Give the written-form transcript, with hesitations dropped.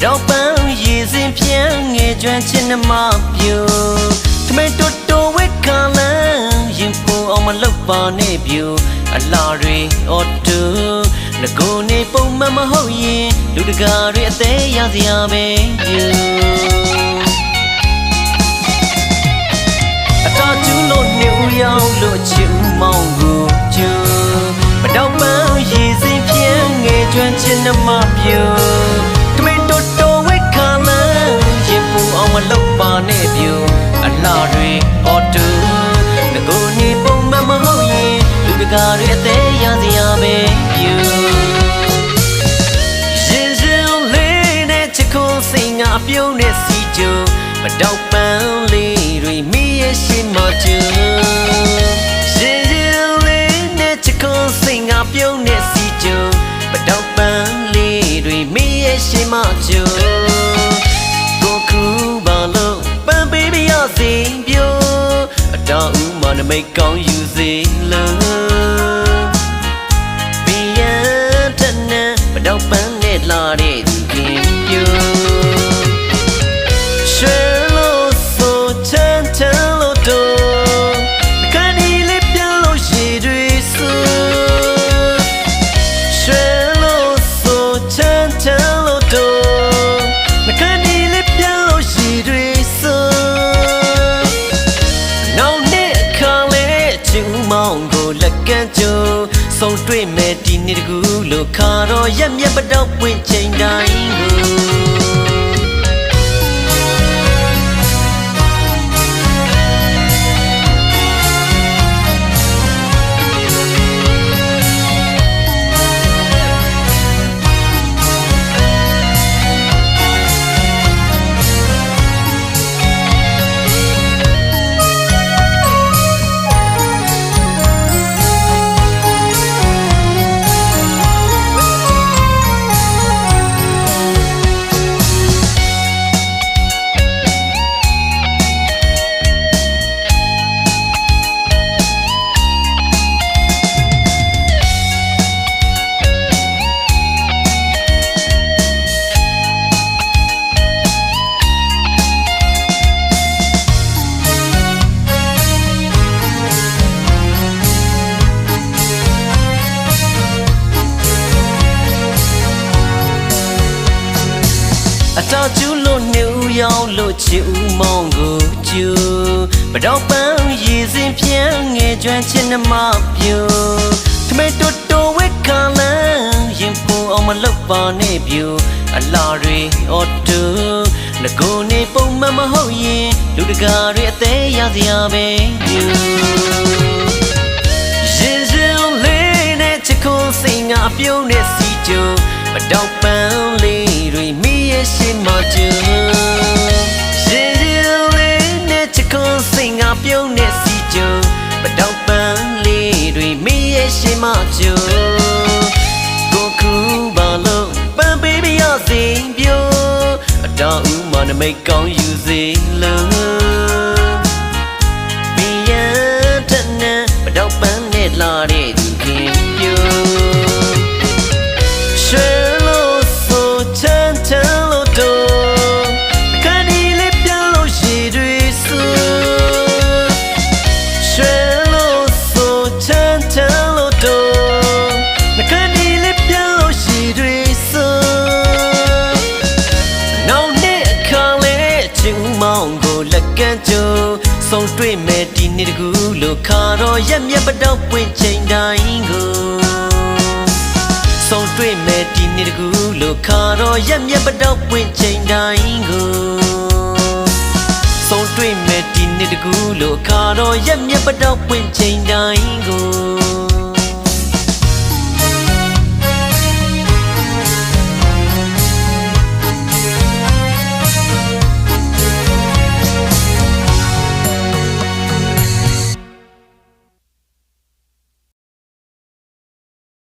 တော့ပန်းရည်စင်ပြန်ငယ်ကျွမ်းချင်းနှမပြူထမဲတိုးတိုးဝက်ခါလန်းရင်ပူအောင်မလုပ်ပါနဲ့ပြူအလားတွေအော်တူငကိုနေပုံမှန်မဟုတ်ရင်လူတကာတွေအသေးရစရာပဲပြူအတော်ကျူးလို့နေဦးရောက်လို့ချစ်ဦးမောင်ကိုကျူမတော့ပန်းရည်စင်ပြန်ငယ်ကျွမ်းချင်းနှမပြူမလုပ်ပါနဲ့ပြူအလားတွေအော်တူငကိုနေပုံမှန်မဟုတ်ရင်လူတကာတွေအသေးရစရာပဲပြူရင်ရင်လေးနဲ့ချစ်ခုံးစိတ်ငါပြုံးနဲ့စီကျူမတော့ပန်းလေးတွေမိရဲ့ရှိမကျူရင်ရင်လေးနဲ့ချစ်ခုံးစိတ်ငါပြုံးနဲ့စီကျူမတော့ပန်းလေးတွေမိရဲ့ရှိမကျူစိန်ပြိုအတော်ဦးမနမိတ်ကောင်းယူစေလို့ဘီယန်တနံမတော့ပန်းနဲ့လာတဲ့သူခင်ပြိုရွှေလို့ဆိုချမ်းချမ်းလို့တော့ခဏလေးပြန်လို့ရှိတွေဆိုရွှေလို့ဆိုချမ်းချမ်းလို့တော့ခဏလေးပြန်လို့ရှိတွေဆိုမောင်ကိုလက်ကမ်းကြိုးဆုံတွေ့မဲ့ဒီနေ့တကူလို့ခါတော့ရက်မြက်ပတော့ပွင့်ချိန်တိုင်းကိုအတော်ကျူးလို့နေဦးရောက်လို့ချစ်ဦးမောင်ကိုကျူမတော့ပန်းရည်စင်ပြန်ငယ်ကျွမ်းချင်းနှမပြူထမဲတိုးတိုးဝက်ခါလန်းရင်ပူအောင်မလုပ်ပါနဲ့ပြူအလားတွေအော်တူငကိုနေပုံမှန်မဟုတ်ရင်လူတကာတွေအသေးရစရာပဲပြူရင်ရင်လေးနဲ့ချစ်ခုံးစိတ်ငါပြုံးနဲ့စီကျူမတော့ပန်းလေးတွေမိရဲ့ရှိမကျူရင်ရင်လေးနဲ့ချစ်ခုံးစိတ်ငါပြုံးနဲ့စီကျူမတော့ပန်းလေးတွေမိရဲ့ရှိမကျူကိုကူပါလို့ပန်းပေးပြရစိန်ပြိုအတော်ဦးမနမိတ်ကောင်းယူစေလို့ဘီယန်တနံမတော့ပန်းနဲ့လာတဲ့သူခင်ပြိုရွှေလို့ဆိုချမ်းချမ်းလို့တော့ခဏလေးပြန်လို့ရှိတွေဆိုရွှေလို့ဆိုချမ်းချမ်းလို့တော့ခဏလေးပြန်လို့ရှိတွေဆိုနောက်နေ့အခါလေးချစ်ဦးမောင်ကိုလက်ကမ်းကြိုးဆုံတွေ့မဲ့ဒီနေ့တကူလို့ခါတော့ရက်မြက်ပတော့ပွင့်ချိန်တိုင်းကိုဆုံတွေ့မဲ့ဒီနေ့တကူလို့ခါတော့ရက်မြက်ပတော့ပွင့်ချိန်တိုင်းကိုဆုံတွေ့မဲ့ဒီနေ့တကူလို့ခါတော့ရက်မြက်ပတော့ပွင့်ချိန်တိုင်းကို